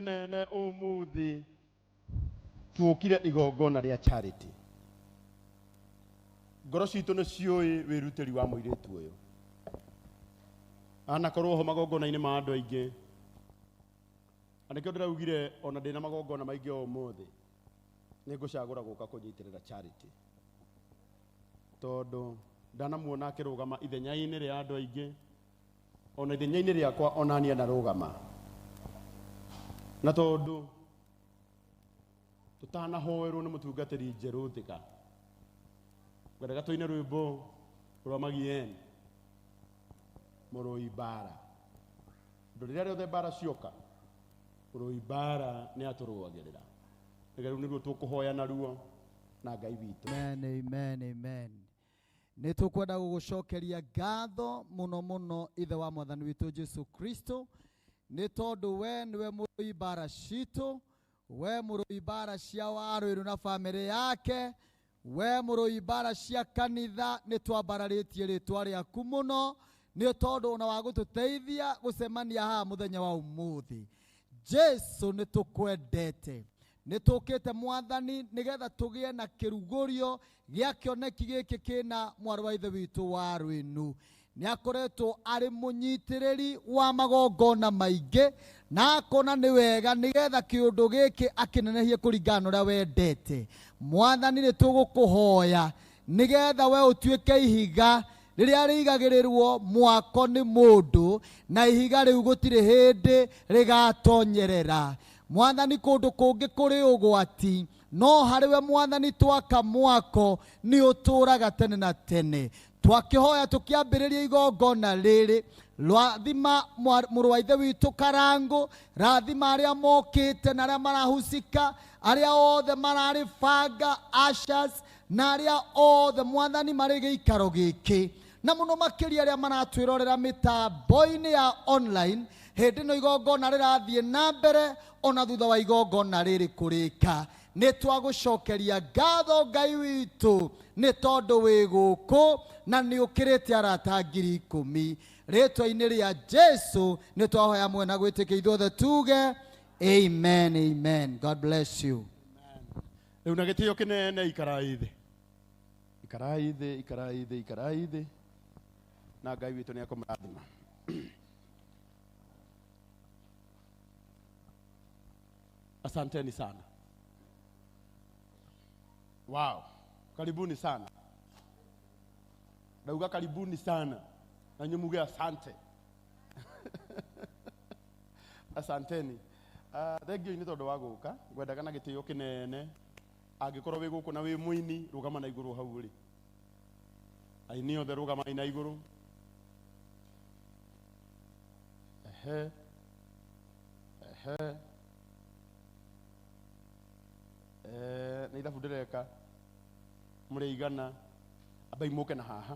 Nene umuthi tuokire igongona ria charity ngoro citu ni cioi wirutiri wa muiritu uyu ana korwo ho magongona-ini ma andu aingi anike ndiraugire ona ndina magongona maingi o umuthi ningucagura guka kunyitirira charity tondu ndanamuona akirugama ithenya-ini ria andu aingi ona ithenya-ini riakwa onania ndarugama na tondu tutanahoerwo ni mutungatiri Njeruthika ngorega tuine rwimbo rwamagieni murui bara ndu riria riothe bara cioka murui bara ni aturugagirira riu niguo tukuhoya naruo na Ngai witu. Amen, amen, amen. Nitukwenda gugucokeria ngatho muno muno ithe wa mwathani witu Jesu Kristo ni tondu we niwe murui bara citu, we murui bara cia Waruinu na family yake, we murui bara cia kanitha ni twambararitie ritwa riaku muno ni tondu ona wa gututeithia gucemania ha muthenya wa umuthi. Jesu ni tukwendete, ni tukite mwathani nigetha tugie na kirugurio gia kioneki giki kina mwaru wa ithe witu Waruinu. Ni akoretwo ari munyitiriri wa magongona maingi na akona ni wega nigetha kiundu giki akinenehie kuringana uria wendete. Mwathani ni tugukuhoya nigetha we utuike ihiga riria rigagirirwo mwako ni mundu na ihiga riu gutire hindi rigatonyerera. Mwathani kundu kungi kuri ugwati no hariwe Mwathani twaka mwako ni uturaga tene na tene. Twakihoya tukiambiriria igongona riri rathima muru wa ithe witu Karangu, rathima aria mokite na aria marahusika, aria othe mararibanga ushers na aria othe Mwathani mari giikaro giki na muno makiria aria maratwirorera mitambo-ini ya online hindi no igongona rirathie na mbere ona thutha wa igongona riri kurika. Ni twagucokeria ngatho Ngai witu ni tondu wi guku na ni ukirite arata 10,000 ritwa-ini ria Jesu ni twahoya mwena gwitikia ithuothe tuge amen, amen. God bless you. Riu na gitio kinene ikarai thi na Ngai witu ni akumrathima. Asanteni sana. Wow, karibuni sana. Dauga karibuni sana. Na nyumuge asante. Asanteni. Thank you ni tondu wa guka. Ngwendaga na gitio kinene. Angikorwo wi guku na wi muini rugama na iguru hau ri. Aini othe rugama na iguru. Nĩ ithabu ndĩreka mũrĩ igana abai mũke na haha.